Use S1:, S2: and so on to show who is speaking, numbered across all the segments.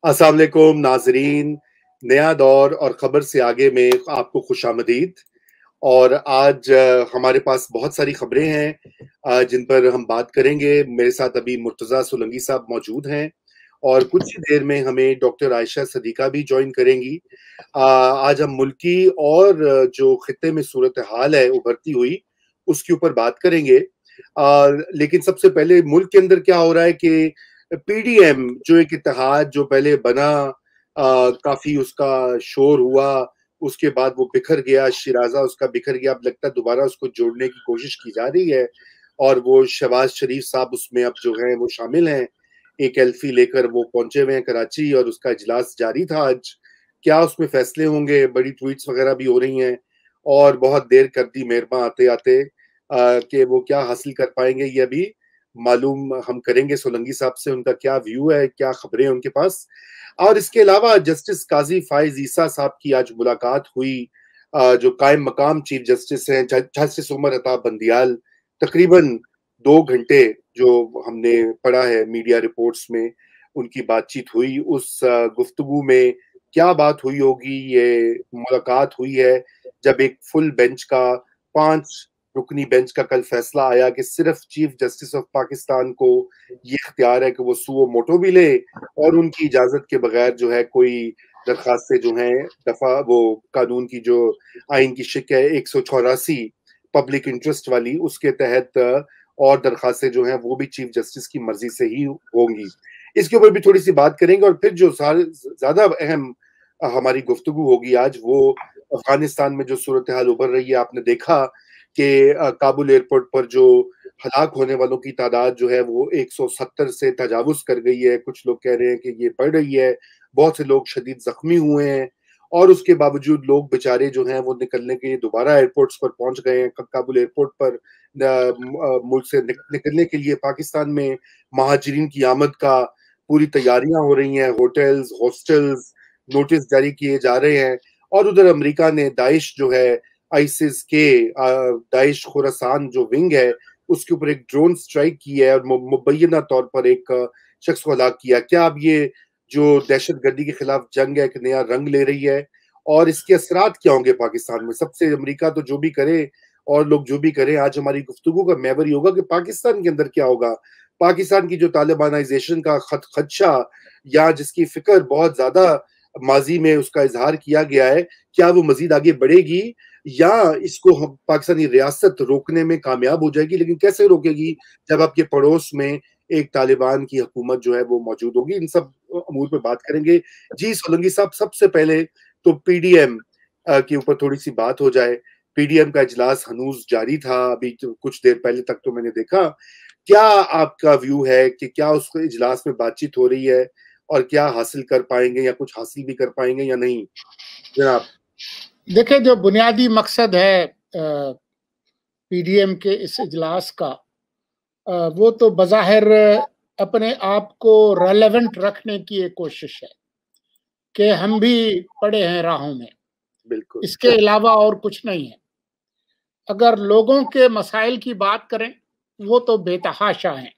S1: السلام علیکم ناظرین، نیا دور اور خبر سے آگے میں آپ کو خوش آمدید۔ اور آج ہمارے پاس بہت ساری خبریں ہیں جن پر ہم بات کریں گے۔ میرے ساتھ ابھی مرتضیٰ سولنگی صاحب موجود ہیں اور کچھ ہی دیر میں ہمیں ڈاکٹر عائشہ صدیقہ بھی جوائن کریں گی۔ آج ہم ملکی اور جو خطے میں صورتحال ہے ابھرتی ہوئی اس کے اوپر بات کریں گے۔ لیکن سب سے پہلے ملک کے اندر کیا ہو رہا ہے کہ پی ڈی ایم جو ایک اتحاد جو پہلے بنا، کافی اس کا شور ہوا، اس کے بعد وہ بکھر گیا، شیرازہ اس کا بکھر گیا، اب لگتا ہے دوبارہ اس کو جوڑنے کی کوشش کی جا رہی ہے، اور وہ شہباز شریف صاحب اس میں اب جو ہیں وہ شامل ہیں، ایک ایلفی لے کر وہ پہنچے ہوئے ہیں کراچی، اور اس کا اجلاس جاری تھا آج۔ کیا اس میں فیصلے ہوں گے؟ بڑی ٹویٹس وغیرہ بھی ہو رہی ہیں، اور بہت دیر کر دی مہرباں آتے آتے کہ وہ کیا حاصل کر پائیں گے یہ ابھی معلوم ہم کریں گے سولنگی صاحب سے، ان کا کیا ویو ہے، کیا خبریں ہیں ان کے پاس۔ اور اس کے علاوہ جسٹس قاضی فائز عیسیٰ صاحب کی آج ملاقات ہوئی، جو قائم مقام چیف جسٹس ہیں جسٹس عمر عطا بندیال، تقریباً 2 گھنٹے جو ہم نے پڑھا ہے میڈیا رپورٹس میں ان کی بات چیت ہوئی۔ اس گفتگو میں کیا بات ہوئی ہوگی؟ یہ ملاقات ہوئی ہے جب ایک فل بینچ کا 5 رکنی بینچ کا کل فیصلہ آیا کہ صرف چیف جسٹس آف پاکستان کو یہ اختیار ہے کہ وہ سو موٹو بھی لے، اور ان کی اجازت کے بغیر جو ہے کوئی درخواستیں جو ہیں دفعہ وہ قانون کی جو آئین کی شق ہے 184 پبلک انٹرسٹ والی، اس کے تحت اور درخواستیں جو ہیں وہ بھی چیف جسٹس کی مرضی سے ہی ہوں گی۔ اس کے اوپر بھی تھوڑی سی بات کریں گے، اور پھر جو زیادہ اہم ہماری گفتگو ہوگی آج وہ افغانستان میں جو صورتحال ابھر رہی ہے۔ آپ نے دیکھا کہ کابل ایئرپورٹ پر جو ہلاک ہونے والوں کی تعداد جو ہے وہ 170 سے تجاوز کر گئی ہے، کچھ لوگ کہہ رہے ہیں کہ یہ بڑھ رہی ہے، بہت سے لوگ شدید زخمی ہوئے ہیں، اور اس کے باوجود لوگ بیچارے جو ہیں وہ نکلنے کے لیے دوبارہ ایئرپورٹس پر پہنچ گئے ہیں۔ کابل ایئرپورٹ پر ملک سے نکلنے کے لیے پاکستان میں مہاجرین کی آمد کا پوری تیاریاں ہو رہی ہیں، ہوٹلز، ہاسٹلز، نوٹس جاری کیے جا رہے ہیں۔ اور ادھر امریکہ نے داعش جو ہے آئیسس کے داعش خوراسان جو ونگ ہے اس کے اوپر ایک ڈرون سٹرائک کی ہے، اور مبینہ طور پر ایک شخص کو ہلاک کیا۔ کیا اب یہ جو دہشت گردی کے خلاف جنگ ہے ایک نیا رنگ لے رہی ہے، اور اس کے اثرات کیا ہوں گے پاکستان میں؟ سب سے امریکہ تو جو بھی کرے اور لوگ جو بھی کریں، آج ہماری گفتگو کا محور یہ ہوگا کہ پاکستان کے اندر کیا ہوگا۔ پاکستان کی جو طالبانائزیشن کا خدشہ یا جس کی فکر بہت زیادہ ماضی میں اس کا اظہار کیا گیا ہے، کیا وہ مزید آگے بڑھے گی، یا اس کو پاکستانی ریاست روکنے میں کامیاب ہو جائے گی؟ لیکن کیسے روکے گی جب آپ کے پڑوس میں ایک طالبان کی حکومت جو ہے وہ موجود ہوگی؟ ان سب امور پہ بات کریں گے۔ جی سولنگی صاحب، سب سے پہلے تو پی ڈی ایم کے اوپر تھوڑی سی بات ہو جائے۔ پی ڈی ایم کا اجلاس ہنوز جاری تھا، ابھی کچھ دیر پہلے تک تو میں نے دیکھا۔ کیا آپ کا ویو ہے کہ کیا اس اجلاس میں بات چیت ہو رہی ہے، اور کیا حاصل کر پائیں گے، یا کچھ حاصل بھی کر پائیں گے یا نہیں جناب؟
S2: دیکھیں، جو بنیادی مقصد ہے پی ڈی ایم کے اس اجلاس کا، وہ تو بظاہر اپنے آپ کو ریلیونٹ رکھنے کی ایک کوشش ہے کہ ہم بھی پڑے ہیں راہوں میں،
S1: بالکل،
S2: اس کے علاوہ اور کچھ نہیں ہے۔ اگر لوگوں کے مسائل کی بات کریں وہ تو بے تحاشا ہیں،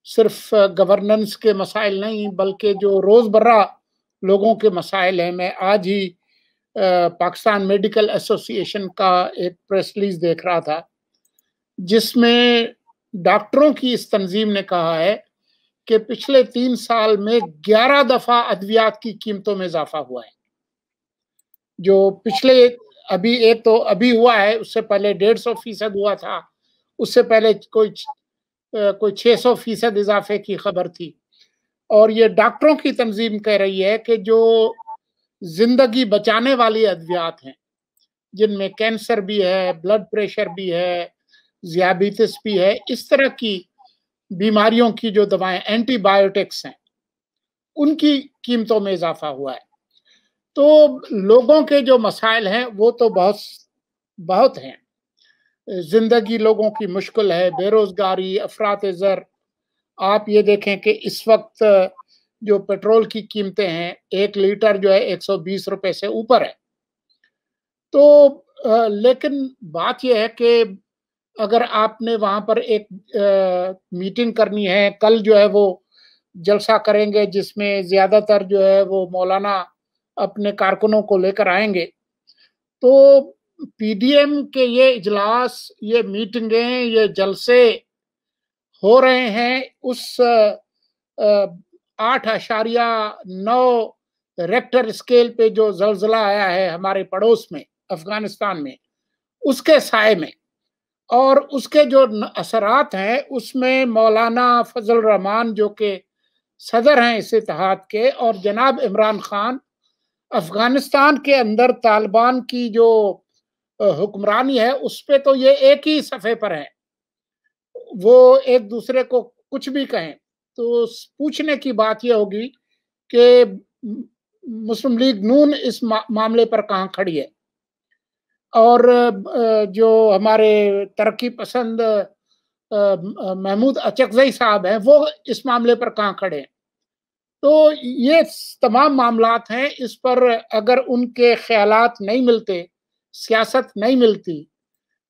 S2: صرف گورننس کے مسائل نہیں بلکہ جو روزمرہ لوگوں کے مسائل ہیں۔ میں آج ہی پاکستان میڈیکل ایسوسی ایشن کا ایک پریس ریلیز دیکھ رہا تھا، جس میں ڈاکٹروں کی اس تنظیم نے کہا ہے کہ پچھلے 3 سال میں 11 دفعہ ادویات کی قیمتوں میں اضافہ ہوا ہے۔ جو پچھلے ایک تو ابھی ہوا ہے، اس سے پہلے 150% ہوا تھا، اس سے پہلے کوئی 600% اضافے کی خبر تھی۔ اور یہ ڈاکٹروں کی تنظیم کہہ رہی ہے کہ جو زندگی بچانے والی ادویات ہیں، جن میں کینسر بھی ہے، بلڈ پریشر بھی ہے، ذیابیطس بھی ہے، اس طرح کی بیماریوں کی جو دوائیں اینٹی بایوٹکس ہیں، ان کی قیمتوں میں اضافہ ہوا ہے۔ تو لوگوں کے جو مسائل ہیں وہ تو بہت ہیں۔ زندگی لوگوں کی مشکل ہے، بے روزگاری، افراط زر۔ آپ یہ دیکھیں کہ اس وقت جو پیٹرول کی قیمتیں ہیں، 1 لیٹر جو ہے 120 روپے سے اوپر ہے۔ تو لیکن بات یہ ہے کہ اگر آپ نے وہاں پر ایک میٹنگ کرنی ہے، کل جو ہے وہ जलसा करेंगे जिसमें ज्यादातर जो है वो मौलाना अपने कारकुनों को लेकर आएंगे। तो पीडीएम के ये इजलास, ये मीटिंगें, ये जलसे हो रहे हैं उस 8.9 रेक्टर स्केल पे जो जलजला आया है हमारे पड़ोस में अफगानिस्तान में, उसके साए में, और उसके जो असरात हैं उसमें मौलाना फजल रहमान जो कि सदर हैं इस इत्तेहाद के, और जनाब इमरान खान अफगानिस्तान के अंदर तालिबान की जो हुक्मरानी है उस पे तो ये एक ही सफ़े पर है, वो एक दूसरे को कुछ भी कहें। तो पूछने की बात ये होगी कि मुस्लिम लीग नून इस मामले पर कहाँ खड़ी है, और जो हमारे तरक्की पसंद महमूद अचकजई साहब हैं वो इस मामले पर कहाँ खड़े हैं। तो ये तमाम मामलात हैं, इस पर अगर उनके ख्यालात नहीं मिलते, सियासत नहीं मिलती,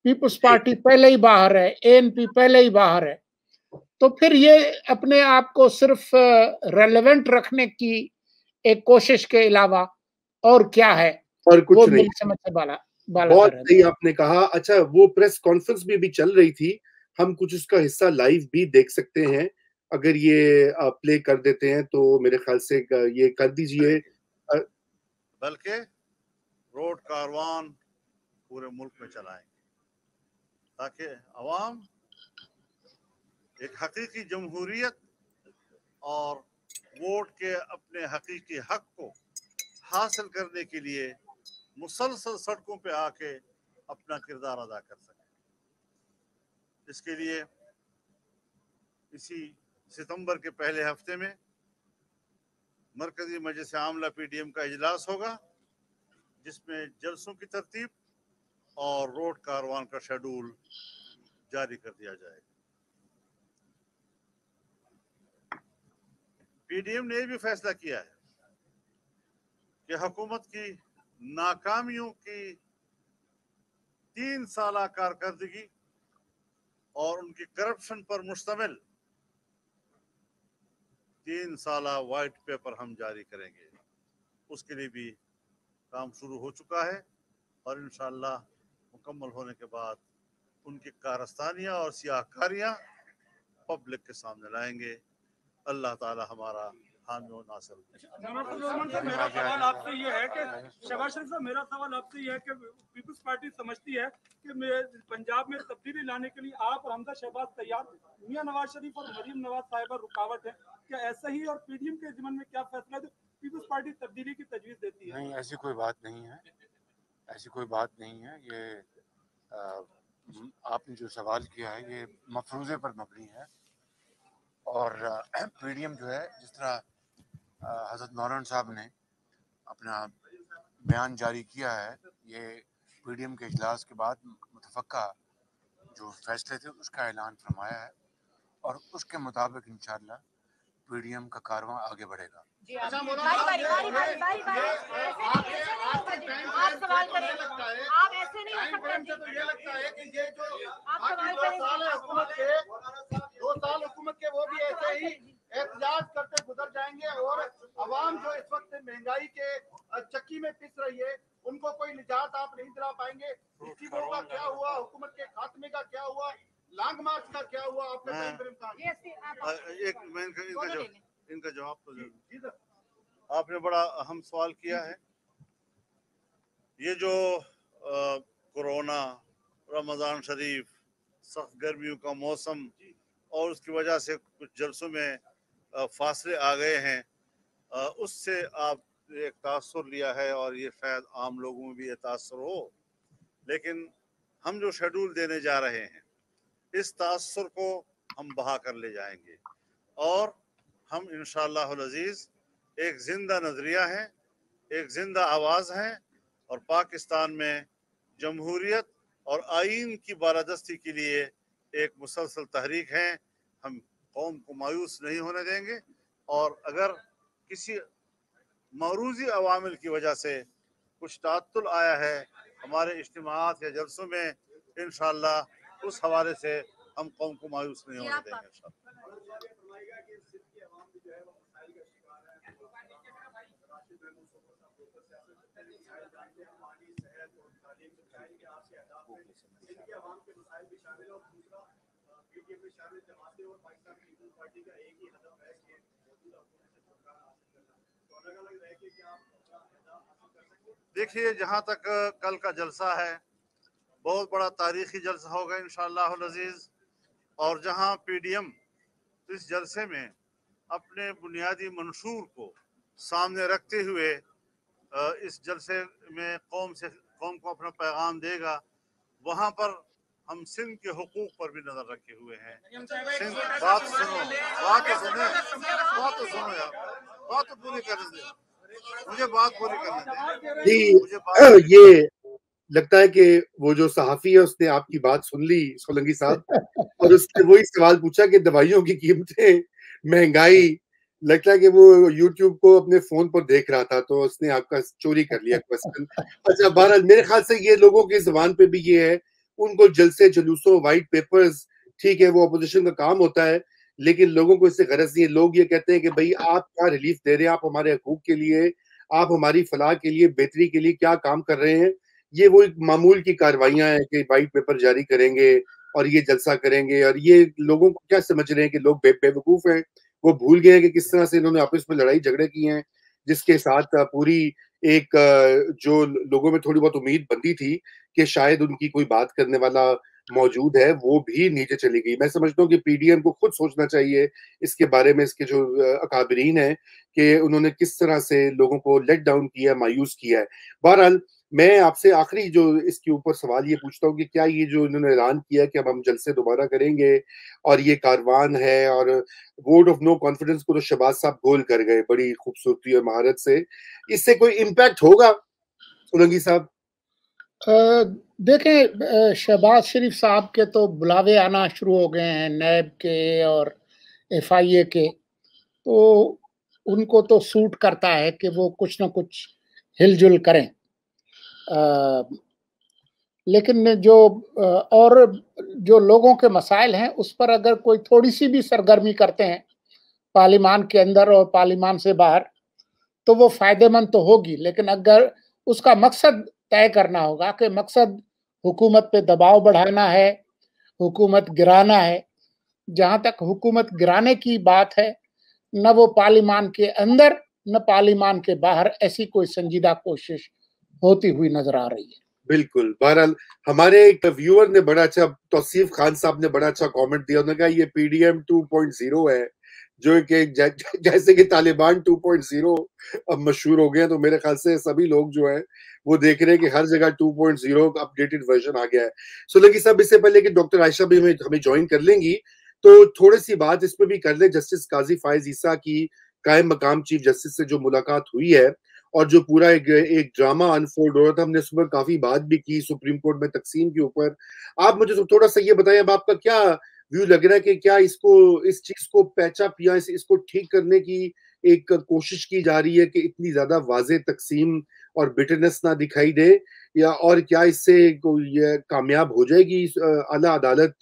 S2: पीपल्स पार्टी पहले ही बाहर है, एएनपी पहले ही बाहर है, तो फिर ये अपने आप को सिर्फ रेलेवेंट रखने की एक कोशिश के अलावा और क्या है,
S1: और कुछ
S2: वो
S1: नहीं।
S2: मेरी समझ से बाला
S1: बहुत सही आपने कहा। अच्छा, वो प्रेस कॉन्फ्रेंस भी चल रही थी, हम कुछ उसका हिस्सा लाइव भी देख सकते हैं, अगर ये प्ले कर देते हैं तो मेरे ख्याल से ये कर दीजिए।
S3: बल्कि रोड कारवान पूरे मुल्क में चलाएंगे ताकि अवाम एक हकीकी जमहूरियत और वोट के अपने हकीकी हक को हासिल करने के लिए मुसलसल सड़कों पे आके अपना किरदार अदा कर सके। इसके लिए इसी सितंबर के पहले हफ्ते में मरकजी मजलिस आमला पीडीएम का इजलास होगा, जिसमें जलसों की तरतीब और रोड कारवान का शेड्यूल जारी कर दिया जाएगा। पीडीएम ने भी फैसला किया है कि हुकूमत की नाकामियों की 3 साला कारकर्दगी और उनकी करप्शन पर मुश्तमिल 3 साला वाइट पेपर हम जारी करेंगे। उसके लिए भी काम शुरू हो चुका है और इंशाअल्लाह मुकम्मल होने के बाद उनकी कारस्तानियाँ और सियाहकारियाँ पब्लिक के सामने लाएंगे। अल्लाह ताला हमारा हामी और नासिर।
S4: मेरा सवाल आपसे ये है कि शहबाज शरीफ साहब, मेरा सवाल आपसे ये है कि पीपल्स पार्टी समझती है कि पंजाब में तब्दीली लाने के लिए आप और हमजा शहबाज तैयार, मियां नवाज शरीफ और मरीम नवाज साहिबा रुकावट है क्या? ऐसा ही, और पीडीएम के ज़िम्मन में क्या फैसला है पीपल्स पार्टी तब्दीली की तजवीज़ देती है?
S5: नहीं, ऐसी कोई बात नहीं है, ऐसी कोई बात नहीं है। ये आपने जो सवाल किया है ये मफरूज़े पर मबनी है, और पीडीएम जो है, जिस तरह हज़रत मौलाना साहब ने अपना बयान जारी किया है, ये पीडीएम के इजलास के बाद मुतफ़क्का जो फैसले थे उसका ऐलान फरमाया है, और उसके मुताबिक इंशाअल्लाह पीडीएम का कारवां आगे बढ़ेगा।
S6: आप सवाल करें, आप ऐसे नहीं हो सकते।
S7: तो ये लगता है कि ये जो 2 साल है हुकूमत के, 2 साल हुकूमत के, वो भी ऐसे ही एहतजाज करते गुजर जाएंगे, और अवाम जो इस वक्त महंगाई के चक्की में पिस रही है उनको कोई निजात आप नहीं दिला पाएंगे। स्कीमों का क्या हुआ, हुकूमत के खात्मे का क्या हुआ, लॉन्ग मार्च का क्या हुआ, आपका
S3: इनका जवाब तो आपने बड़ा अहम सवाल किया है। ये जो कोरोना, रमज़ान शरीफ, सख्त गर्मियों का मौसम और उसकी वजह से कुछ जलसों में फासले आ गए हैं, उससे आप एक तासुर लिया है, और ये शायद आम लोगों में भी ये तासुर हो, लेकिन हम जो शेड्यूल देने जा रहे हैं इस तासुर को हम बहा कर ले जाएंगे, और हम इंशाअल्लाह अज़ीज़ एक जिंदा नज़रिया है, एक जिंदा आवाज़ है, और पाकिस्तान में जमहूरियत और आइन की बालादस्ती के लिए एक मुसलसल तहरीक है। हम कौम को मायूस नहीं होने देंगे, और अगर किसी मरूजी अवामिल की वजह से कुछ तात्तुल आया है हमारे इज्तिमाआत या जलसों में, इंशाअल्लाह उस हवाले से हम कौम को मायूस नहीं होने देंगे। देखिए, जहाँ तक कल का जलसा है, बहुत बड़ा तारीखी जलसा होगा इंशाअल्लाह अज़ीज़, और जहाँ पीडीएम इस जलसे में अपने बुनियादी मंशूर को सामने रखते हुए इस जलसे में कौम को अपना पैगाम देगा, वहाँ पर हम सिंध के हुकूक पर भी नजर रखे हुए हैं। सिंध, बात तो सुनो यार, बात तो पूरी करने दे, मुझे बात पूरी करने दे।
S1: ये लगता है कि वो जो सहाफी है उसने आपकी बात सुन ली सोलंकी साहब, और उसने वही सवाल पूछा कि दवाइयों की कीमतें, महंगाई, लगता है कि वो YouTube को अपने फोन पर देख रहा था, तो उसने आपका चोरी कर लिया क्वेश्चन। अच्छा, बहरहाल मेरे ख्याल से ये लोगों की जुबान पे भी ये है, उनको जलसे, जुलूसों, व्हाइट पेपर्स, ठीक है वो अपोजिशन का काम होता है, लेकिन लोगों को इससे गरज नहीं है। लोग ये कहते हैं कि भाई आप क्या रिलीफ दे रहे हैं, आप हमारे हकूक के लिए, आप हमारी फलाह के लिए, बेहतरी के लिए क्या काम कर रहे हैं। ये वो एक मामूल की कार्रवाइयां हैं कि व्हाइट पेपर जारी करेंगे और ये जलसा करेंगे, और ये लोगों को क्या समझ रहे हैं कि लोग बेवकूफ हैं। वो भूल गए हैं कि किस तरह से इन्होंने आपस में लड़ाई झगड़े किए हैं, जिसके साथ पूरी एक जो लोगों में थोड़ी बहुत उम्मीद बंधी थी कि शायद उनकी कोई बात करने वाला मौजूद है, वो भी नीचे चली गई। मैं समझता हूँ कि पीडीएम को खुद सोचना चाहिए इसके बारे में, इसके जो अकाबरीन है, कि उन्होंने किस तरह से लोगों को लेट डाउन किया, मायूस किया है। बहरहाल मैं आपसे आखिरी जो इसके ऊपर सवाल ये पूछता हूँ कि क्या ये जो इन्होंने ऐलान किया कि अब हम जलसे दोबारा करेंगे और ये कारवान है, और वोट ऑफ नो कॉन्फिडेंस को तो शहबाज साहब गोल कर गए बड़ी खूबसूरती और महारत से, इससे कोई इम्पैक्ट होगा सोलंकी साहब?
S2: देखें, शहबाज शरीफ साहब के तो बुलावे आना शुरू हो गए हैं नैब के और FIA के, तो उनको तो सूट करता है कि वो कुछ ना कुछ हिलजुल करें। लेकिन और जो लोगों के मसाइल हैं उस पर अगर कोई थोड़ी सी भी सरगर्मी करते हैं पार्लिमान के अंदर और पार्लिमान से बाहर, तो वो फायदेमंद तो होगी। लेकिन अगर उसका मकसद तय करना होगा कि मकसद हुकूमत पे दबाव बढ़ाना है, हुकूमत गिराना है, जहां तक हुकूमत गिराने की बात है, न वो पार्लिमान के अंदर न पार्लिमान के बाहर ऐसी कोई संजीदा कोशिश होती हुई नजर आ रही है।
S1: बिल्कुल। बहरहाल हमारे एक व्यूअर ने बड़ा अच्छा, तौसीफ खान साहब ने बड़ा अच्छा कमेंट दिया, उन्होंने कहा ये पीडीएम 2.0 है, जो कि जैसे कि तालिबान 2.0 अब मशहूर हो गए, तो मेरे ख्याल से सभी लोग जो हैं वो देख रहे हैं कि हर जगह 2.0 का अपडेटेड वर्जन आ गया है। सोलंकी साहब, इससे पहले कि डॉक्टर आयशा भी हमें ज्वाइन कर लेंगी, तो थोड़ी सी बात इस पर भी कर ले। जस्टिस काजी फायज ईसा की कायम मकाम चीफ जस्टिस से जो मुलाकात हुई है और जो पूरा एक ड्रामा अनफोल्ड हो रहा था, हमने इस पर काफी बात भी की सुप्रीम कोर्ट में तकसीम के ऊपर। आप मुझे थोड़ा सा ये बताएं, अब आपका क्या व्यू लग रहा है कि क्या इस चीज को पैचअप या इसको ठीक करने की एक कोशिश की जा रही है कि इतनी ज्यादा वाज़ेह तकसीम और बिटरनेस ना दिखाई दे, या और क्या इससे ये कामयाब हो जाएगी आला अदालत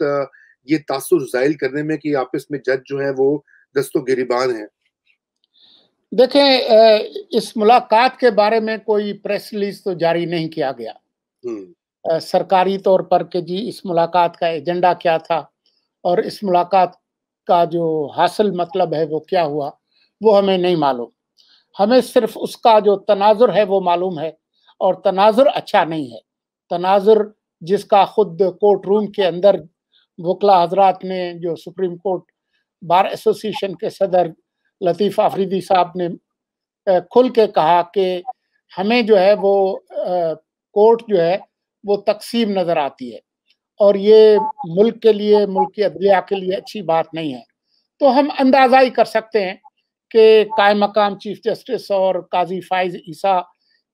S1: ये तासुर जाहिर करने में कि आपस में जज जो है वो दस्तो गिरिबान है?
S2: देखें, इस मुलाकात के बारे में कोई प्रेस रिलीज तो जारी नहीं किया गया सरकारी तौर पर कि जी इस मुलाकात का एजेंडा क्या था और इस मुलाकात का जो हासिल मतलब है वो क्या हुआ, वो हमें नहीं मालूम। हमें सिर्फ उसका जो तनाजुर है वो मालूम है, और तनाजुर अच्छा नहीं है। तनाजुर जिसका खुद कोर्ट रूम के अंदर वकला हजरात ने, जो सुप्रीम कोर्ट बार एसोसिएशन के सदर लतीफ आफरीदी साहब ने खुल के कहा कि हमें जो है वो कोर्ट जो है वो तकसीम नजर आती है और ये मुल्क के लिए, मुल्क की अदलिया के लिए अच्छी बात नहीं है। तो हम अंदाजा ही कर सकते हैं कि कायम मकाम चीफ जस्टिस और काजी फायज ईसा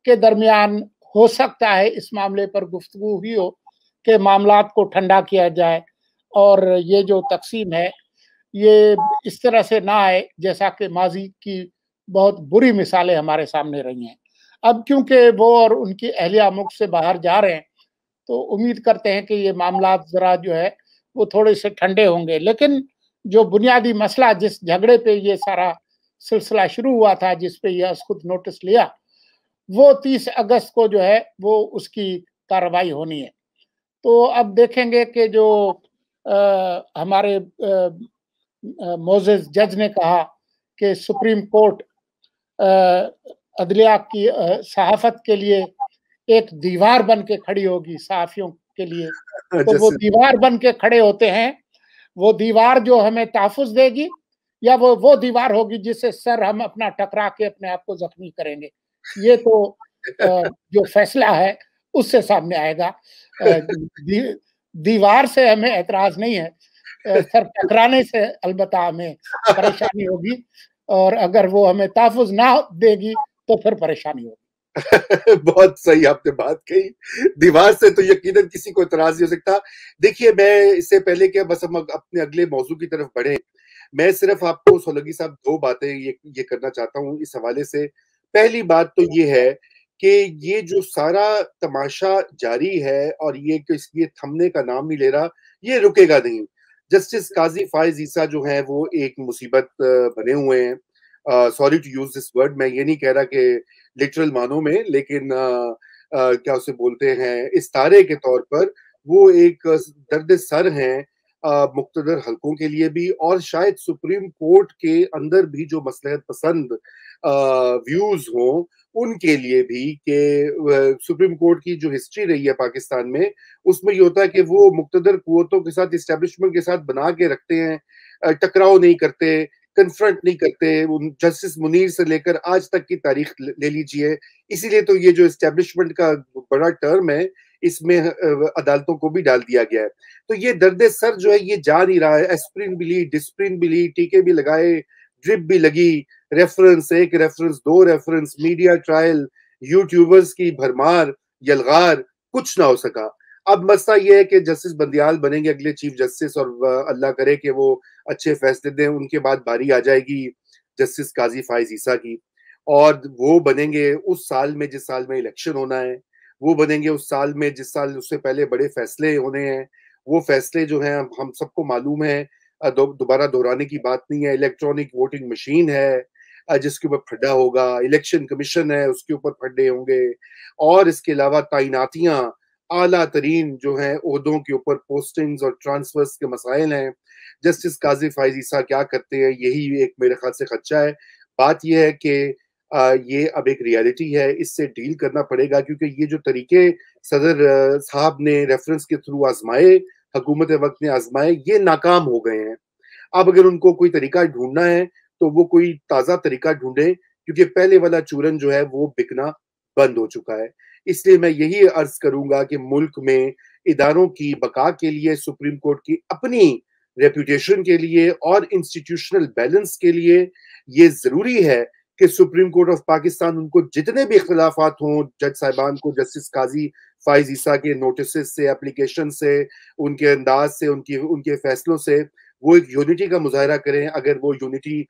S2: के दरमियान हो सकता है इस मामले पर गुफ्तगू हुई हो कि मामलात को ठंडा किया जाए और ये जो तकसीम है ये इस तरह से ना आए जैसा कि माजी की बहुत बुरी मिसालें हमारे सामने रही हैं। अब क्योंकि वो और उनकी अहलिया मुल्क से बाहर जा रहे हैं, तो उम्मीद करते हैं कि ये मामला जरा जो है वो थोड़े से ठंडे होंगे। लेकिन जो बुनियादी मसला, जिस झगड़े पे ये सारा सिलसिला शुरू हुआ था, जिस पे यह खुद नोटिस लिया, وہ 30 اگست کو جو ہے وہ اس کی کارروائی ہونی ہے. تو اب دیکھیں گے کہ جو ہمارے موزز جج نے کہا کہ سپریم کورٹ عدلیہ کی صحافت کے لیے ایک دیوار بن کے کھڑی ہوگی صحافیوں کے لیے، تو وہ دیوار بن کے کھڑے ہوتے ہیں. وہ دیوار جو ہمیں تحفظ دے گی یا وہ دیوار ہوگی جس سے سر ہم اپنا ٹکرا کے اپنے آپ کو زخمی کریں گے. یہ تو جو فیصلہ ہے اس سے سامنے آئے گا. دیوار سے ہمیں اعتراض نہیں ہے، سر ٹکرانے سے البتہ ہمیں پریشانی ہوگی، اور اگر وہ ہمیں تحفظ نہ دے گی تو پھر پریشانی ہوگی.
S1: بہت صحیح آپ نے بات کہی. دیوار سے تو یقیناً کسی کو اعتراض نہیں ہو سکتا. دیکھیے میں اس سے پہلے کہ بس ہم اپنے اگلے موضوع کی طرف بڑھیں، میں صرف آپ کو سولنگی صاحب 2 باتیں یہ کرنا چاہتا ہوں اس حوالے سے. پہلی بات تو یہ ہے کہ یہ جو سارا تماشا جاری ہے اور یہ کہ اس لیے تھمنے کا نام نہیں لے رہا، یہ رکے گا نہیں. جسٹس قاضی فائز عیسیٰ جو ہیں وہ ایک مصیبت بنے ہوئے ہیں. Sorry to use this word, میں یہ نہیں کہہ رہا کہ لٹرل معنوں میں، لیکن کیا اسے بولتے ہیں استارے کے طور پر وہ ایک درد سر ہیں مقتدر حلقوں کے لیے بھی، اور شاید سپریم کورٹ کے اندر بھی جو مصلحت پسند ویوز ہوں ان کے لیے بھی، کہ سپریم کورٹ کی جو ہسٹری رہی ہے پاکستان میں اس میں یہ ہوتا ہے کہ وہ مقتدر قوتوں کے ساتھ اسٹیبلشمنٹ کے ساتھ بنا کے رکھتے ہیں، ٹکراؤ نہیں کرتے، کنفرنٹ نہیں کرتے. جسٹس منیر سے لے کر آج تک کی تاریخ لے لیجئے. اسی لیے تو یہ جو اسٹیبلشمنٹ کا بڑا ٹرم ہے اس میں عدالتوں کو بھی ڈال دیا گیا ہے. تو یہ درد سر جو ہے یہ جا نہیں رہا ہے. ایسپرین بھی لی، ڈسپرین بھی لی، ٹیکے بھی لگائے، ڈرپ بھی لگی، reference 1 reference 2 reference, media trial, YouTubers کی بھرمار، یلغار، کچھ نہ ہو سکا. اب مسئلہ یہ ہے کہ جسٹس بندیال بنیں گے اگلے چیف جسٹس، اور اللہ کرے کہ وہ اچھے فیصلے دیں. ان کے بعد باری آ جائے گی جسٹس قاضی فائز عیسیٰ کی، اور وہ بنیں گے اس سال میں جس سال میں الیکشن ہونا ہے، وہ بنیں گے اس سال میں جس سال اس سے پہلے بڑے فیصلے ہونے ہیں. وہ فیصلے جو ہیں ہم سب کو معلوم ہے، دوبارہ دہرانے کی بات نہیں ہے. الیکٹرانک ووٹنگ مشین ہے جس کے اوپر پھڈا ہوگا، الیکشن کمیشن ہے اس کے اوپر پھڈے ہوں گے، اور اس کے علاوہ تعیناتیاں اعلیٰ ترین جو ہیں عہدوں کے اوپر پوسٹنگز اور ٹرانسفرز کے مسائل ہیں. جسٹس قاضی فائز عیسیٰ کیا کرتے ہیں، یہی ایک میرے خیال سے خدشہ ہے. بات یہ ہے کہ یہ اب ایک ریالٹی ہے، اس سے ڈیل کرنا پڑے گا، کیونکہ یہ جو طریقے صدر صاحب نے ریفرنس کے تھرو آزمائے، حکومت وقت نے آزمائے، یہ ناکام ہو گئے ہیں. اب اگر ان کو کوئی طریقہ ڈھونڈنا ہے تو وہ کوئی تازہ طریقہ ڈھونڈے، کیونکہ پہلے والا چورن جو ہے وہ بکنا بند ہو چکا ہے. اس لیے میں یہی عرض کروں گا کہ ملک میں اداروں کی بقا کے لیے، سپریم کورٹ کی اپنی ریپوٹیشن کے لیے اور انسٹیٹیوشنل بیلنس کے لیے یہ ضروری ہے کہ سپریم کورٹ آف پاکستان ان کو جتنے بھی اختلافات ہوں جج صاحبان کو، جسٹس قاضی فائز عیسیٰ کے نوٹسز سے، اپلیکیشن سے، ان کے انداز سے، ان کے فیصلوں سے، وہ ایک یونٹی کا مظاہرہ کریں. اگر وہ یونٹی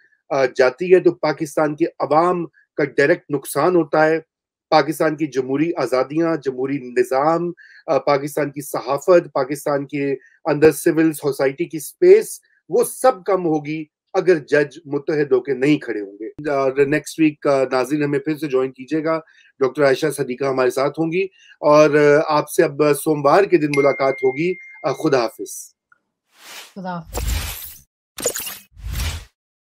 S1: جاتی ہے تو پاکستان کے عوام کا ڈائریکٹ نقصان ہوتا ہے. پاکستان کی جمہوری آزادیاں، جمہوری نظام، پاکستان کی صحافت، پاکستان کے اندر سول سوسائٹی کی سپیس، وہ سب کم ہوگی اگر جج متحد ہو کے نہیں کھڑے ہوں گے. نیکسٹ ویک ناظرین ہمیں پھر سے جوائن کیجیے گا. ڈاکٹر عائشہ صدیقہ ہمارے ساتھ ہوں گی، اور آپ سے اب سوموار کے دن ملاقات ہوگی. خدا حافظ.
S6: خدا حافظ.